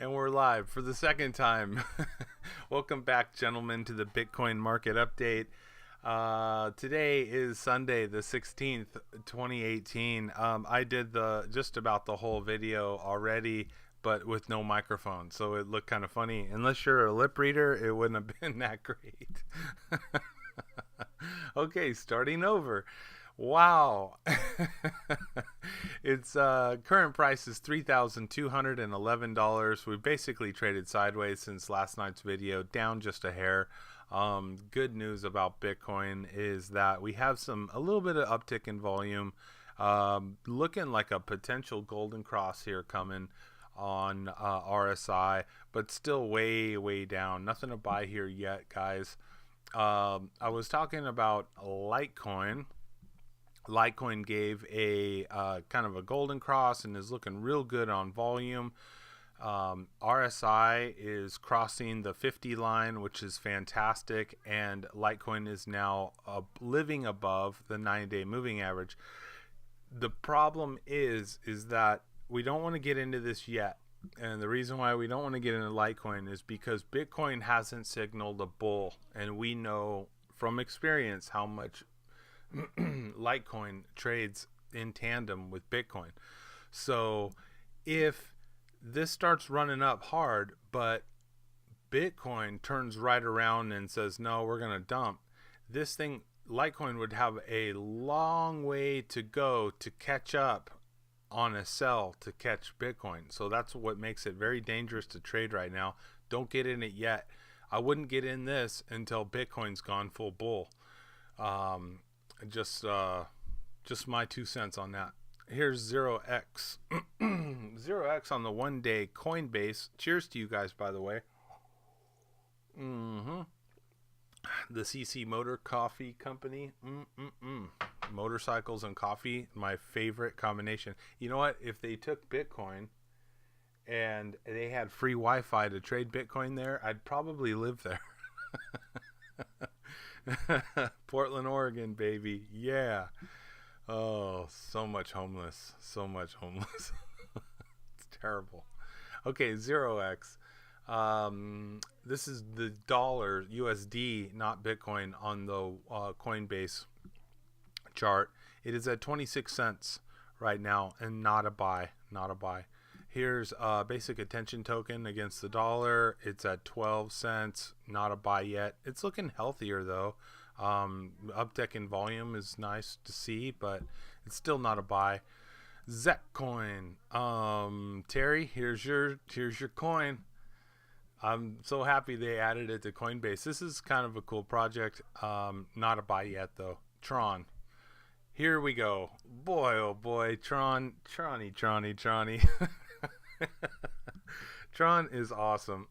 And we're live for the second time. Welcome back, gentlemen, to the Bitcoin market update. Today is Sunday, the 16th, 2018. I did just about the whole video already, but with no microphone, so it looked kind of funny. Unless you're a lip reader, it wouldn't have been that great. Okay, starting over. Wow. Its current price is $3,211. We basically traded sideways since last night's video, down just a hair. Good news about Bitcoin is that we have a little bit of uptick in volume. Looking like a potential golden cross here coming on RSI, but still way down. Nothing to buy here yet, guys. I was talking about Litecoin. Litecoin gave a kind of a golden cross and is looking real good on volume. RSI is crossing the 50 line, which is fantastic, and Litecoin is now living above the 9-day moving average. The problem is that we don't want to get into this yet, and the reason why we don't want to get into Litecoin is because Bitcoin hasn't signaled a bull, and we know from experience how much Litecoin trades in tandem with Bitcoin. So if this starts running up hard, but Bitcoin turns right around and says, no, we're going to dump, this thing, Litecoin would have a long way to go to catch up on a sell to catch Bitcoin. So that's what makes it very dangerous to trade right now. Don't get in it yet. I wouldn't get in this until Bitcoin's gone full bull. Just my 2 cents on that. Here's 0x. 0x on the 1-day Coinbase. Cheers to you guys, by the way. The CC Motor Coffee Company. Motorcycles and coffee, my favorite combination. You know what? If they took Bitcoin and they had free Wi-Fi to trade Bitcoin there, I'd probably live there. Portland, Oregon, baby. Yeah. Oh, so much homeless. It's terrible. Okay, 0x. This is the dollar USD, not Bitcoin, on the Coinbase chart. It is at 26 cents right now, and not a buy. Here's a basic attention token against the dollar. It's at 12 cents. Not a buy yet. It's looking healthier though. Uptick in volume is nice to see, but it's still not a buy. Zetcoin. Terry, here's your coin. I'm so happy they added it to Coinbase. This is kind of a cool project. Not a buy yet though. Tron. Here we go. Boy, oh boy. Tronny. Tron is awesome.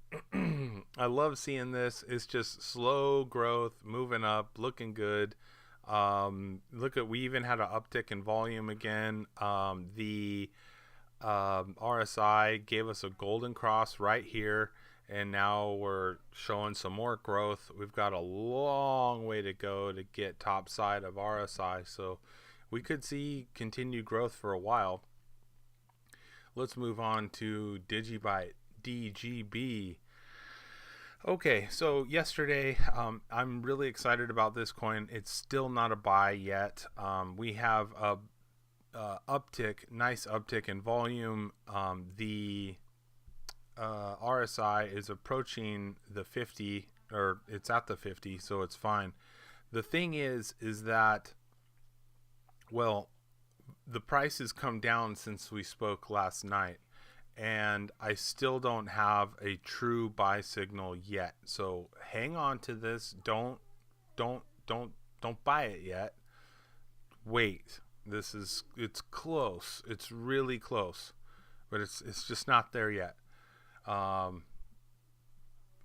I love seeing this. It's just slow growth, moving up, looking good. We even had an uptick in volume again. The RSI gave us a golden cross right here, and now we're showing some more growth. We've got a long way to go to get top side of RSI, so we could see continued growth for a while. Let's move on to Digibyte, DGB. Okay, so yesterday, I'm really excited about this coin. It's still not a buy yet. We have a nice uptick in volume. The RSI is approaching the 50, or it's at the 50, so it's fine. The thing is that, well, the price has come down since we spoke last night, and I still don't have a true buy signal yet. So hang on to this. Don't buy it yet. Wait. It's close. It's really close, but it's just not there yet.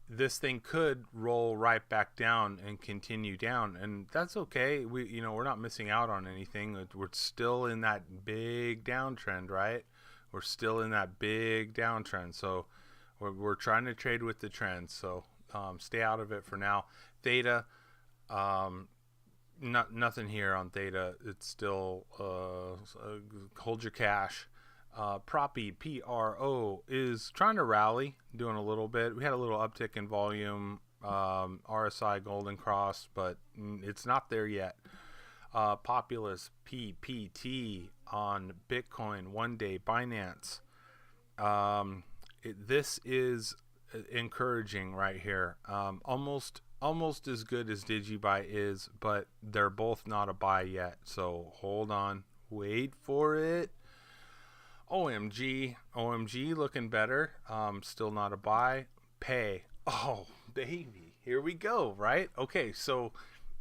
This thing could roll right back down and continue down, and that's okay. We're not missing out on anything. We're still in that big downtrend, right? We're still in that big downtrend, so we're trying to trade with the trend. So stay out of it for now. Theta, nothing here on Theta. It's still hold your cash. Proppy, PRO, is trying to rally, doing a little bit. We had a little uptick in volume. RSI Golden Cross, but it's not there yet. Populous, PPT on Bitcoin, 1 day Binance. This is encouraging right here. Almost as good as DigiBuy is, but they're both not a buy yet. So hold on, wait for it. OMG looking better. Still not a buy. Pay. Oh baby, here we go. Right? Okay, so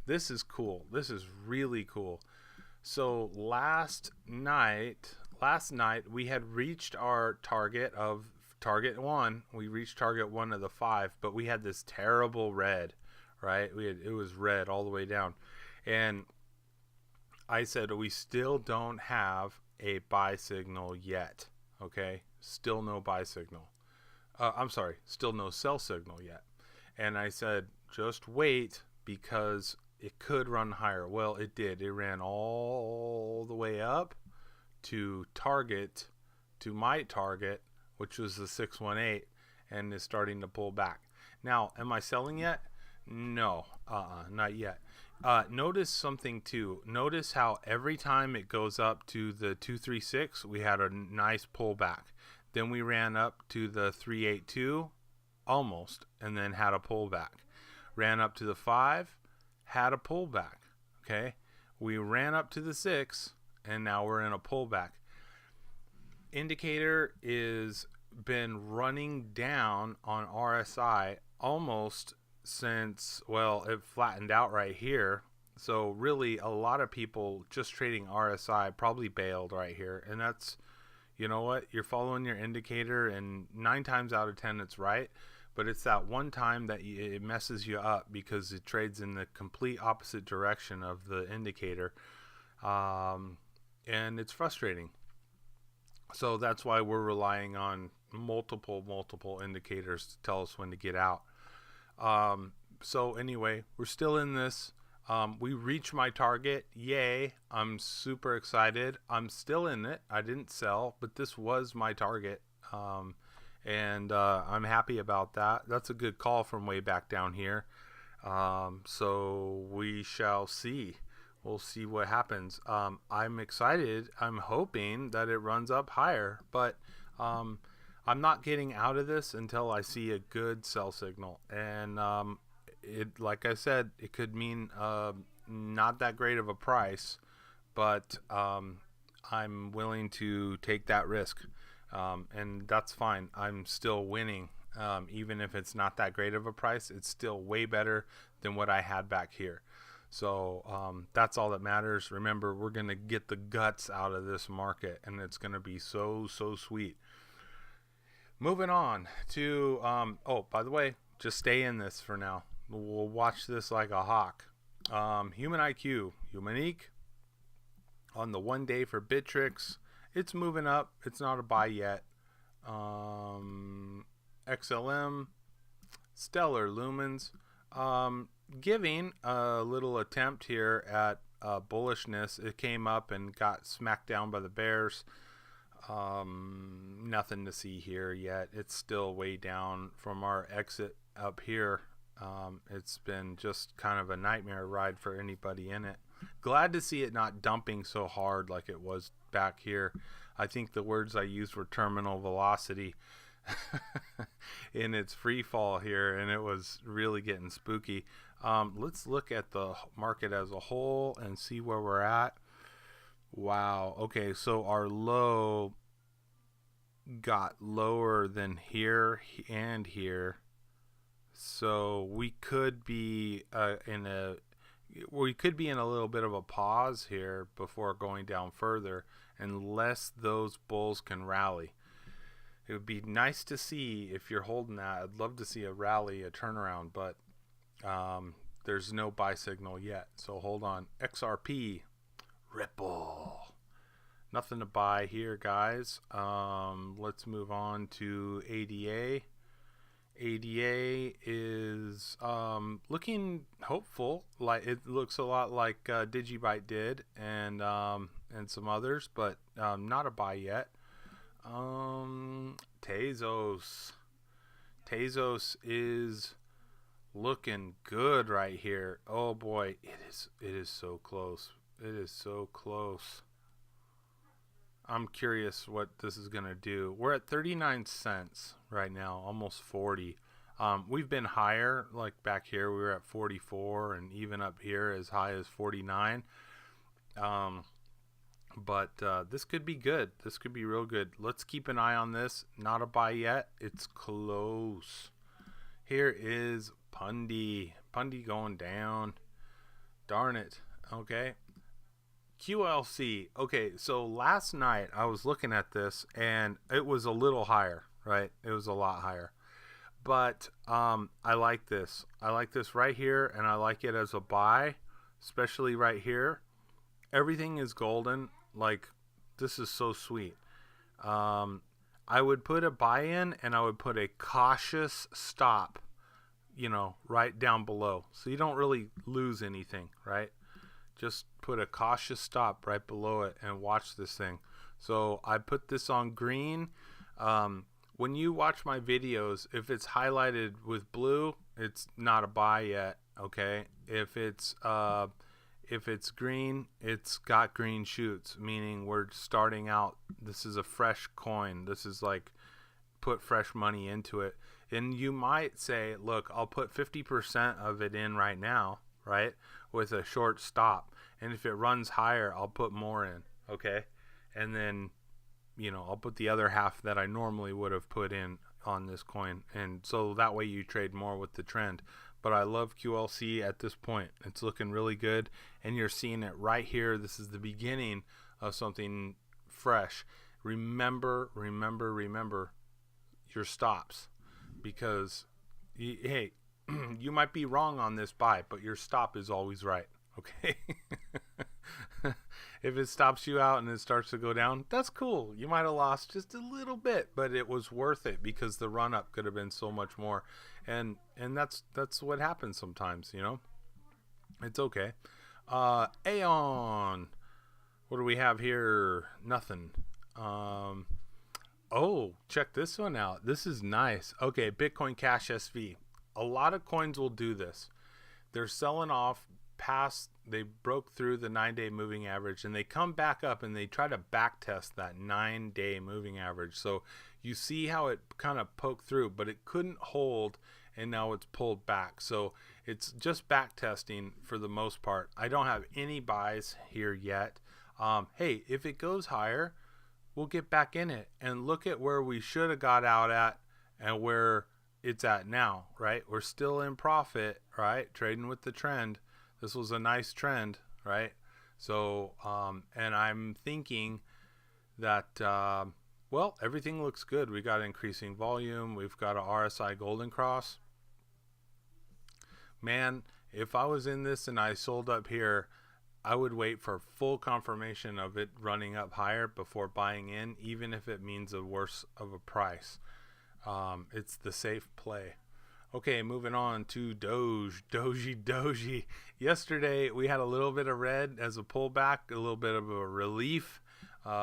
this is cool. This is really cool. So last night we had reached our target of target 1. We reached target 1 of the 5, but we had this terrible red, right? It was red all the way down. And I said we still don't have a buy signal yet. Okay? Still no buy signal. I'm sorry, still no sell signal yet. And I said just wait because it could run higher. Well, it did. It ran all the way up to my target, which was the 618, and is starting to pull back. Now, am I selling yet? No, not yet. Notice something too. Notice how every time it goes up to the 236, we had a nice pullback. Then we ran up to the 382, almost, and then had a pullback. Ran up to the 5, had a pullback. Okay, we ran up to the 6, and now we're in a pullback. Indicator is been running down on RSI almost since, well, it flattened out right here. So really a lot of people just trading RSI probably bailed right here, and that's, you know what, you're following your indicator and 9 times out of 10 it's right, but it's that one time that it messes you up because it trades in the complete opposite direction of the indicator, and it's frustrating. So that's why we're relying on multiple indicators to tell us when to get out. So anyway, we're still in this. We reached my target. Yay. I'm super excited. I'm still in it. I didn't sell, but this was my target. And I'm happy about that. That's a good call from way back down here. So we shall see. We'll see what happens. I'm excited. I'm hoping that it runs up higher, but I'm not getting out of this until I see a good sell signal. And it, like I said, it could mean not that great of a price, but I'm willing to take that risk, and that's fine. I'm still winning, even if it's not that great of a price. It's still way better than what I had back here. So that's all that matters. Remember, we're going to get the guts out of this market, and it's going to be so sweet. Moving on to, oh, by the way, just stay in this for now. We'll watch this like a hawk. Human IQ, Humanique, on the 1 day for Bittrex. It's moving up. It's not a buy yet. XLM, Stellar Lumens, giving a little attempt here at bullishness. It came up and got smacked down by the bears. Nothing to see here yet. It's still way down from our exit up here. It's been just kind of a nightmare ride for anybody in it. Glad to see it not dumping so hard like it was back here. I think the words I used were terminal velocity in its free fall here, and it was really getting spooky. Let's look at the market as a whole and see where we're at. Wow. Okay, so our low got lower than here and here. So we could be in a little bit of a pause here before going down further, unless those bulls can rally. It would be nice to see if you're holding that. I'd love to see a rally, a turnaround, but there's no buy signal yet. So hold on. XRP, Ripple. Nothing to buy here, guys. Let's move on to ADA. ADA is looking hopeful. Like it looks a lot like DigiByte did, and some others, but not a buy yet. Tezos. Tezos is looking good right here. Oh boy, it is so close. It is so close. I'm curious what this is going to do. We're at 39 cents right now, almost 40. We've been higher, like back here we were at 44, and even up here as high as 49. But this could be good. This could be real good. Let's keep an eye on this. Not a buy yet. It's close. Here is Pundy. Pundy going down. Darn it. Okay. QLC. Okay, so last night I was looking at this and it was a little higher, right? It was a lot higher. But I like this. I like this right here, and I like it as a buy, especially right here. Everything is golden. Like, this is so sweet. I would put a buy in, and I would put a cautious stop, right down below. So you don't really lose anything, right? Just put a cautious stop right below it and watch this thing. So I put this on green. When you watch my videos, if it's highlighted with blue, it's not a buy yet, okay? If it's green, it's got green shoots, meaning we're starting out. This is a fresh coin. This is like put fresh money into it. And you might say, look, I'll put 50% of it in right now, right, with a short stop. And if it runs higher, I'll put more in, okay? And then, I'll put the other half that I normally would have put in on this coin. And so that way you trade more with the trend. But I love QLC at this point. It's looking really good. And you're seeing it right here. This is the beginning of something fresh. Remember your stops. Because, hey, you might be wrong on this buy, but your stop is always right. Okay? If it stops you out and it starts to go down, that's cool. You might have lost just a little bit, but it was worth it because the run up could have been so much more. And that's what happens sometimes, It's okay. Aeon. What do we have here? Nothing. Oh, check this one out. This is nice. Okay, Bitcoin Cash SV. A lot of coins will do this. They're selling off past, they broke through the 9-day moving average, and they come back up and they try to back test that 9-day moving average. So you see how it kind of poked through, but it couldn't hold, and now it's pulled back. So it's just back testing for the most part. I don't have any buys here yet. Hey, if it goes higher, we'll get back in it. And look at where we should have got out at and where it's at now, right? We're still in profit, right? Trading with the trend. This was a nice trend, right? So, and I'm thinking that, well, everything looks good. We got increasing volume. We've got a RSI Golden Cross. Man, if I was in this and I sold up here, I would wait for full confirmation of it running up higher before buying in, even if it means a worse of a price. It's the safe play. Okay, moving on to Doji. Yesterday we had a little bit of red as a pullback, a little bit of a relief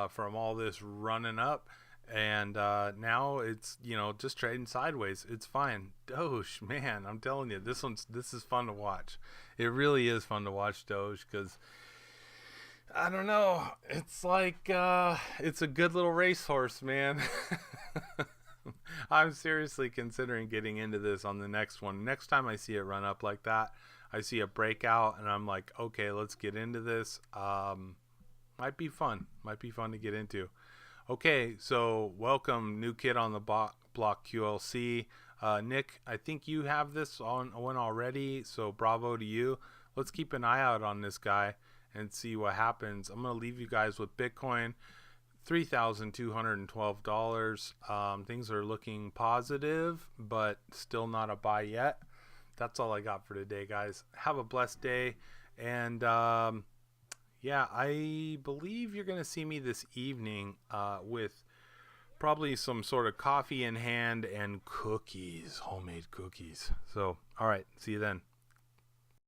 from all this running up, and now it's just trading sideways. It's fine. Doge, man, I'm telling you, this is fun to watch. It really is fun to watch Doge because I don't know, it's like it's a good little racehorse, man. I'm seriously considering getting into this on the next one. Next time I see it run up like that, I see a breakout, and I'm like, okay, let's get into this. Might be fun. Might be fun to get into. Okay, so welcome, new kid on the block QLC. Nick, I think you have this on one already, so bravo to you. Let's keep an eye out on this guy and see what happens. I'm going to leave you guys with Bitcoin. $3,212. Things are looking positive, but still not a buy yet. That's all I got for today, guys. Have a blessed day. And yeah, I believe you're going to see me this evening with probably some sort of coffee in hand and cookies, homemade cookies. So, all right, see you then.